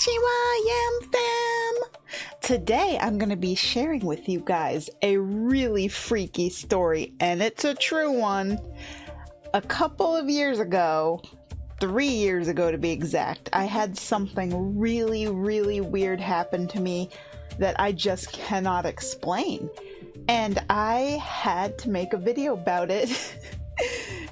Konnichiwa, Yam Fam! Today I'm going to be sharing with you guys a really freaky story, and it's a true one. A couple of years ago, 3 years ago to be exact, I had something really weird happen to me that I just cannot explain. And I had to make a video about it.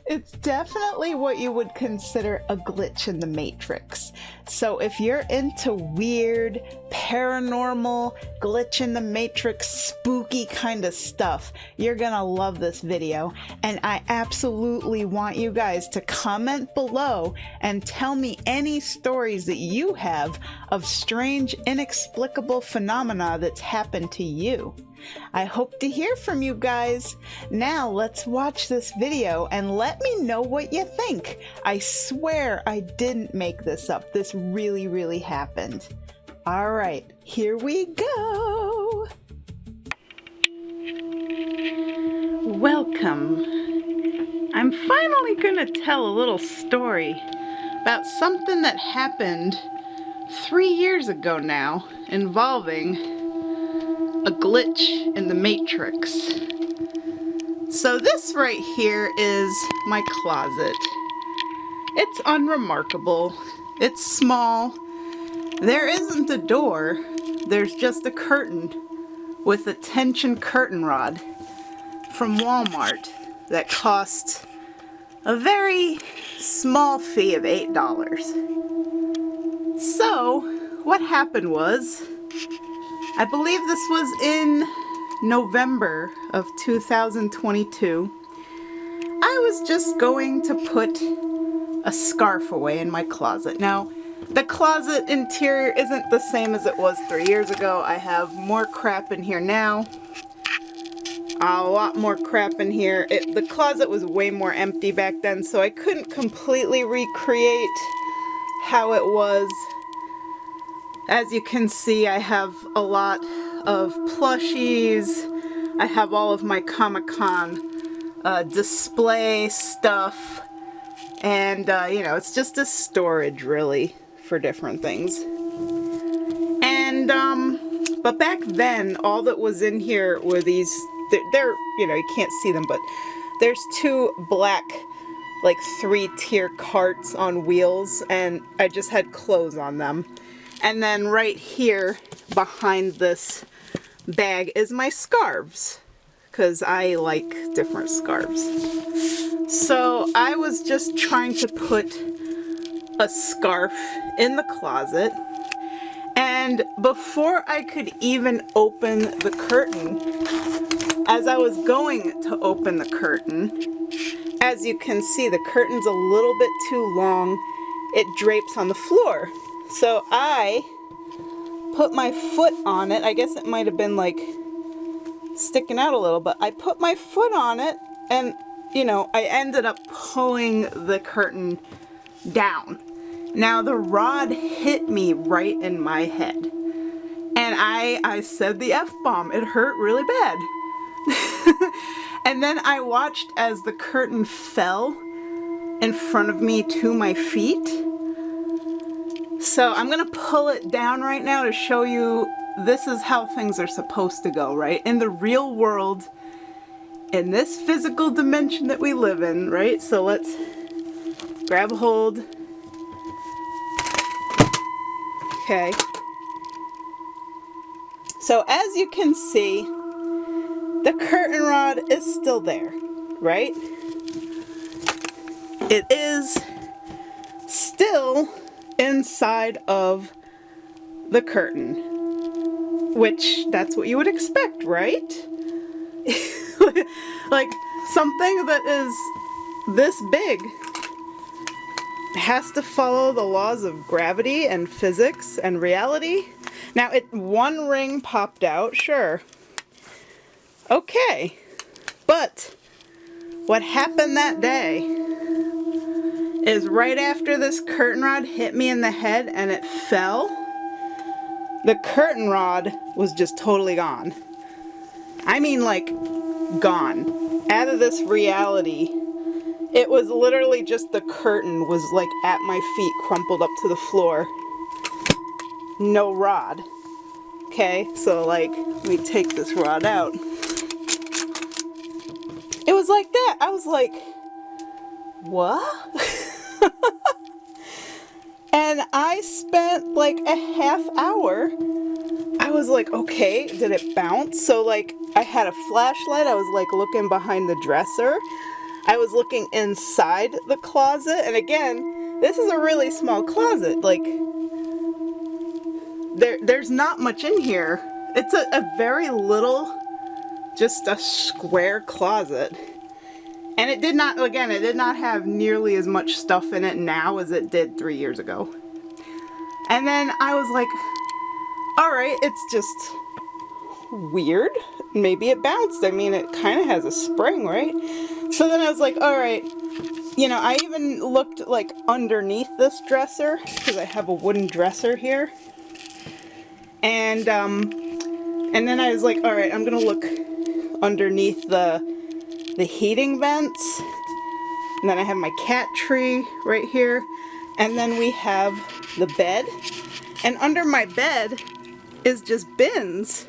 It's definitely what you would consider a glitch in the Matrix. So if you're into weird, paranormal, glitch in the Matrix, spooky kind of stuff, you're gonna love this video. And I absolutely want you guys to comment below and tell me any stories that you have of strange, inexplicable phenomena that's happened to you. I hope to hear from you guys. Now let's watch this video and let me know what you think. I swear I didn't make this up. This really happened. All right, here we go. Welcome. I'm finally gonna tell a little story about something that happened 3 years ago now, involving a glitch in the Matrix. So this right here is my closet. It's unremarkable. It's small. There isn't a door. There's just a curtain with a tension curtain rod from Walmart that cost a very small fee of $8. So what happened was, I believe this was in November of 2022. I was just going to put a scarf away in my closet. Now, the closet interior isn't the same as it was 3 years ago. I have more crap in here now. A lot more crap in here. The closet was way more empty back then, so I couldn't completely recreate how it was. As you can see, I have a lot of plushies. I have all of my Comic-Con display stuff. And, you know, it's just a storage, really, for different things. And, but back then, all that was in here were these, they're, you know, you can't see them, but there's two black, like, 3-tier carts on wheels, and I just had clothes on them. And then right here behind this bag is my scarves, because I like different scarves. So I was just trying to put a scarf in the closet, and before I could even open the curtain, as I was going to open the curtain, as you can see, the curtain's a little bit too long. It drapes on the floor. So I put my foot on it. I guess it might have been like sticking out a little, but I put my foot on it and, you know, I ended up pulling the curtain down. Now the rod hit me right in my head. And I said the F-bomb. It hurt really bad. And then I watched as the curtain fell in front of me to my feet. So I'm going to pull it down right now to show you this is how things are supposed to go, right? In the real world, in this physical dimension that we live in, right? So let's grab a hold. Okay. So as you can see, the curtain rod is still there, right? It is still inside of the curtain, which that's what you would expect, right? Like something that is this big has to follow the laws of gravity and physics and reality. Now one ring popped out, sure. Okay, but what happened that day is right after this curtain rod hit me in the head and it fell, the curtain rod was just totally gone. I mean, like, gone. Out of this reality. It was literally just the curtain was like at my feet, crumpled up to the floor. no rod. Okay, so like, let me take this rod out. It was like that. I was like, what? And I spent like a half hour. I was like, okay, did it bounce? So like, I had a flashlight. I was like looking behind the dresser. I was looking inside the closet. And again, this is a really small closet. Like, there's not much in here. It's a very little, just a square closet. And it did not, again, it did not have nearly as much stuff in it now as it did 3 years ago. And then I was like, all right, it's just weird. Maybe it bounced. I mean, it kind of has a spring, right? So then I was like, all right, you know, I even looked like underneath this dresser because I have a wooden dresser here. And then I was like, all right, I'm gonna look underneath the heating vents. And then I have my cat tree right here. And then we have the bed. And under my bed is just bins,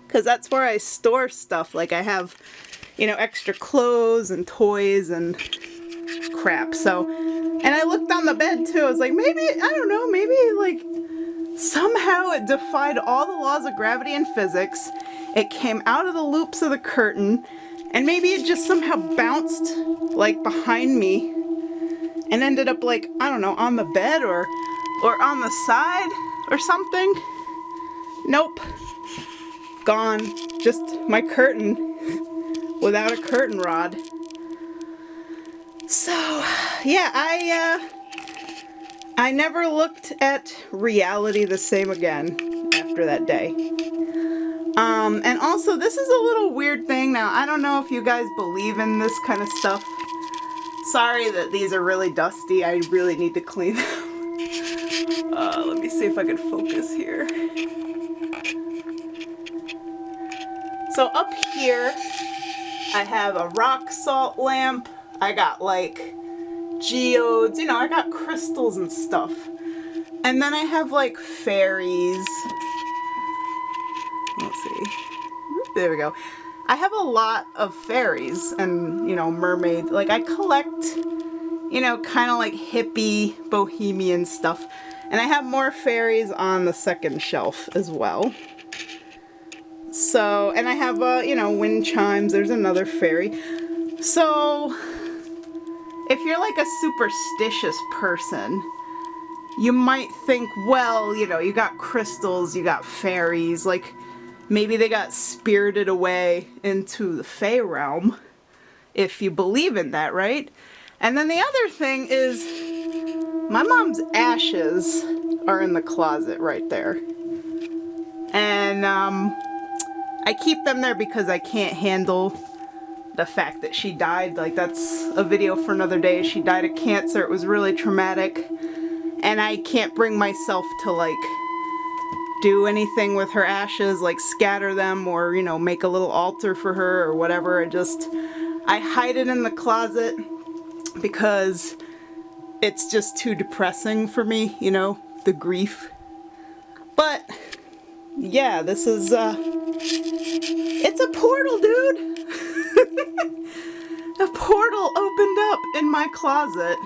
because that's where I store stuff. Like I have, you know, extra clothes and toys and crap. So, and I looked on the bed too. I was like, maybe, I don't know, maybe like somehow it defied all the laws of gravity and physics. It came out of the loops of the curtain, and maybe it just somehow bounced like behind me and ended up like, I don't know, on the bed or on the side or something. Nope. Gone. Just my curtain without a curtain rod. So, yeah, I never looked at reality the same again after that day. And also, this is a little weird thing. Now, I don't know if you guys believe in this kind of stuff. Sorry that these are really dusty. I really need to clean them. Let me see if I can focus here. So up here, I have a rock salt lamp. I got like geodes, you know, I got crystals and stuff. And then I have like fairies. Let's see. There we go. I have a lot of fairies and, you know, mermaid. Like I collect, you know, kind of like hippie bohemian stuff. And I have more fairies on the second shelf as well. So, and I have, you know, wind chimes. There's another fairy. So, if you're like a superstitious person, you might think, well, you know, you got crystals, you got fairies, like maybe they got spirited away into the Fae realm, if you believe in that, right? And then the other thing is, my mom's ashes are in the closet right there. And I keep them there because I can't handle the fact that she died. Like, that's a video for another day. She died of cancer. It was really traumatic. And I can't bring myself to, like, do anything with her ashes, like scatter them or, you know, make a little altar for her or whatever. I hide it in the closet because it's just too depressing for me, you know, the grief. But yeah, this is it's a portal, dude. A portal opened up in my closet,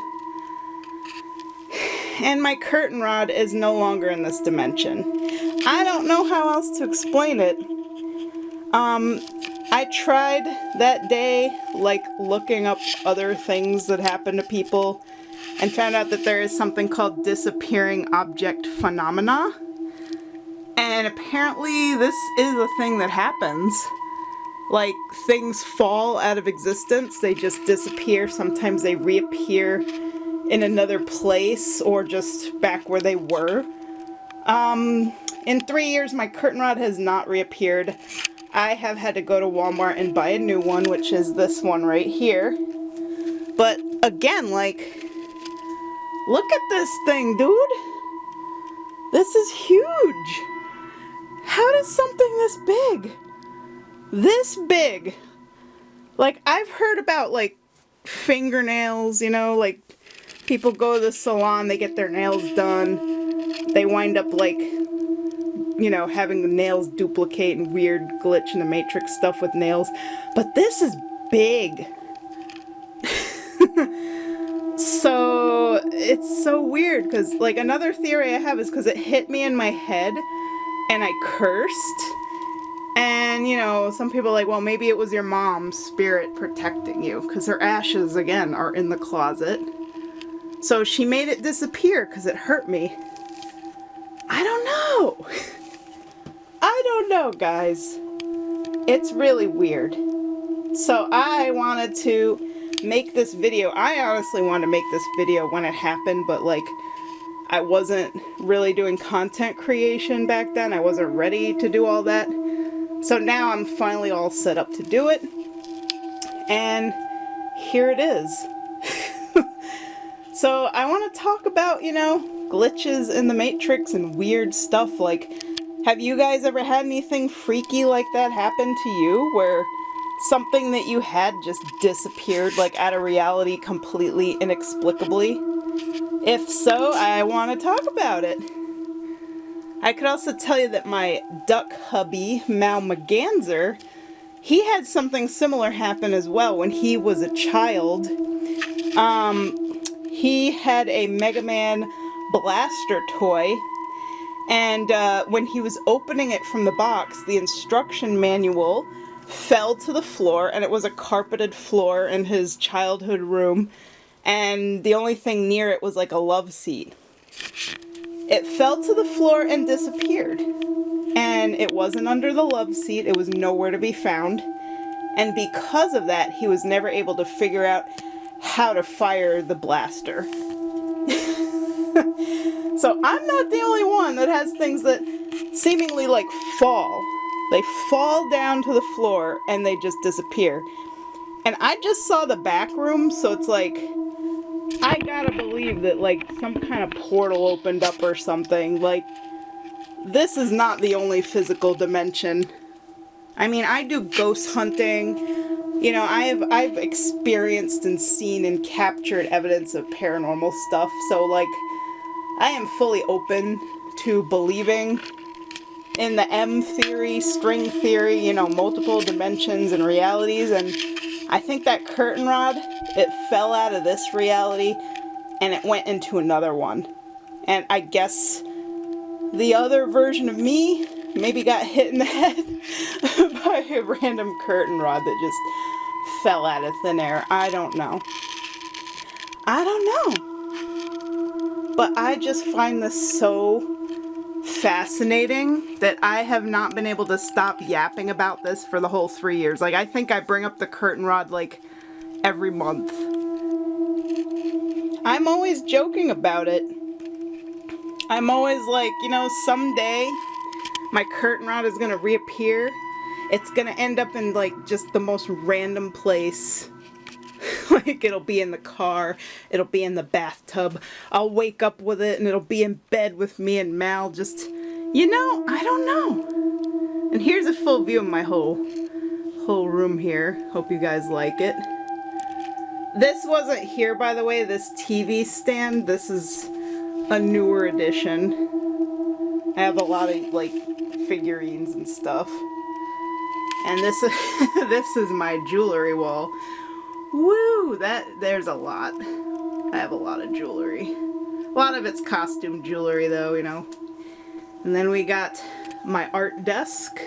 and my curtain rod is no longer in this dimension. I don't know how else to explain it. I tried that day, like, looking up other things that happen to people, and found out that there is something called disappearing object phenomena. And apparently this is a thing that happens. Like, things fall out of existence, they just disappear. Sometimes they reappear in another place or just back where they were. In 3 years, my curtain rod has not reappeared. I have had to go to Walmart and buy a new one, which is this one right here. But again, like, look at this thing, dude. This is huge. How does something this big, like, I've heard about, like, fingernails, you know, like, people go to the salon, they get their nails done, they wind up, like, you know, having the nails duplicate and weird glitch in the Matrix stuff with nails. But this is big. So it's so weird because, like, another theory I have is because it hit me in my head and I cursed. And, you know, some people are like, well, maybe it was your mom's spirit protecting you because her ashes, again, are in the closet. So she made it disappear because it hurt me. I don't know. I don't know, guys. It's really weird. So I wanted to make this video. I honestly wanted to make this video when it happened, but like I wasn't really doing content creation back then. I wasn't ready to do all that. So now I'm finally all set up to do it. And here it is. So I want to talk about, you know, glitches in the Matrix and weird stuff. Like, have you guys ever had anything freaky like that happen to you, where something that you had just disappeared, like out of reality, completely inexplicably? If so, I want to talk about it. I could also tell you that my duck hubby, Mal Maganzer, he had something similar happen as well when he was a child. He had a Mega Man blaster toy, and when he was opening it from the box, the instruction manual fell to the floor, and it was a carpeted floor in his childhood room, and the only thing near it was like a love seat. It fell to the floor and disappeared, and it wasn't under the love seat. It was nowhere to be found, and because of that, he was never able to figure out how to fire the blaster. So I'm not the only one that has things that seemingly like fall. They fall down to the floor and they just disappear. And I just saw the back room, so it's like, I gotta believe that like some kind of portal opened up or something. Like, this is not the only physical dimension. I mean, I do ghost hunting. You know, I've experienced and seen and captured evidence of paranormal stuff, so like, I am fully open to believing in the M theory, string theory, you know, multiple dimensions and realities, and I think that curtain rod, it fell out of this reality and it went into another one. And I guess the other version of me maybe got hit in the head by a random curtain rod that just fell out of thin air. I don't know. I don't know. But I just find this so fascinating that I have not been able to stop yapping about this for the whole 3 years. Like, I think I bring up the curtain rod like every month. I'm always joking about it. I'm always like, you know, someday my curtain rod is gonna reappear. It's gonna end up in like just the most random place. Like, it'll be in the car, it'll be in the bathtub, I'll wake up with it and it'll be in bed with me and Mal, just, you know, I don't know. And here's a full view of my whole room here. Hope you guys like it. This wasn't here, by the way, this TV stand. This is a newer edition. I have a lot of like figurines and stuff. And this this is my jewelry wall. Woo! There's a lot. I have a lot of jewelry. A lot of it's costume jewelry though, you know. And then we got my art desk,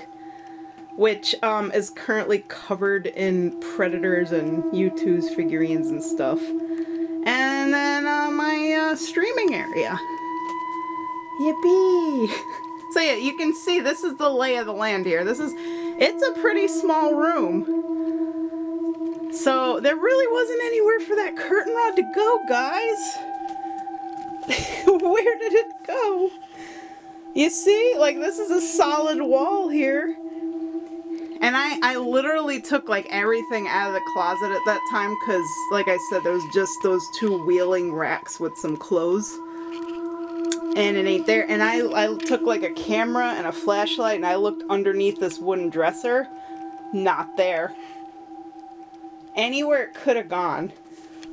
which is currently covered in Predators and U2's figurines and stuff. And then my streaming area. Yippee! So yeah, you can see this is the lay of the land here. It's a pretty small room. So there really wasn't anywhere for that curtain rod to go, guys. Where did it go? You see, like, this is a solid wall here. And I literally took like everything out of the closet at that time because, like I said, there was just those two wheeling racks with some clothes. And it ain't there. And I took like a camera and a flashlight and I looked underneath this wooden dresser. Not there. Anywhere it could have gone.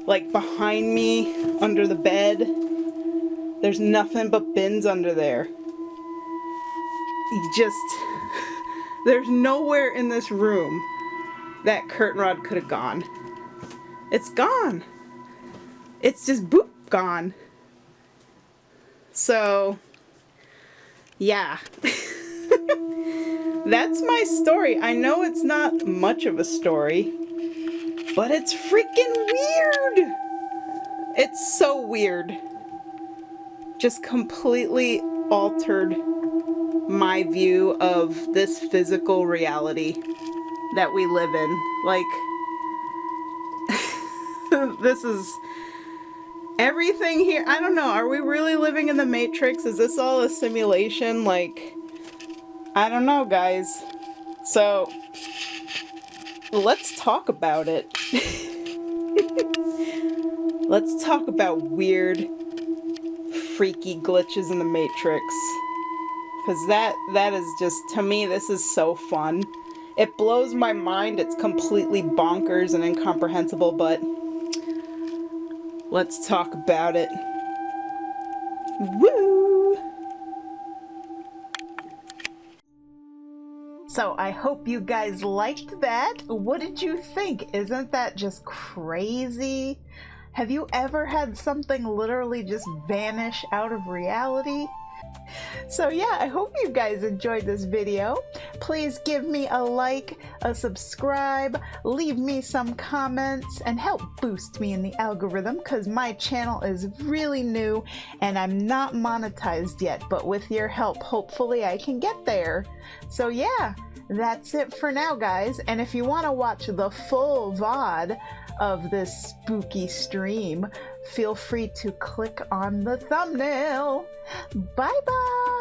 Like behind me, under the bed. There's nothing but bins under there. just, there's nowhere in this room that curtain rod could have gone. It's gone. It's just boop, gone. So, yeah. That's my story. I know it's not much of a story, but it's freaking weird. It's so weird. Just completely altered my view of this physical reality that we live in. Like, this is everything here. I don't know. Are we really living in the Matrix? Is this all a simulation? Like, I don't know, guys. So, let's talk about it. Let's talk about weird, freaky glitches in the Matrix. Because that is just, to me, this is so fun. It blows my mind. It's completely bonkers and incomprehensible, but let's talk about it. Woo! So I hope you guys liked that. What did you think? Isn't that just crazy? Have you ever had something literally just vanish out of reality? So yeah, I hope you guys enjoyed this video. Please give me a like, a subscribe, leave me some comments, and help boost me in the algorithm because my channel is really new and I'm not monetized yet, but with your help, hopefully I can get there. So yeah, that's it for now, guys. And if you want to watch the full VOD of this spooky stream, feel free to click on the thumbnail. Bye bye!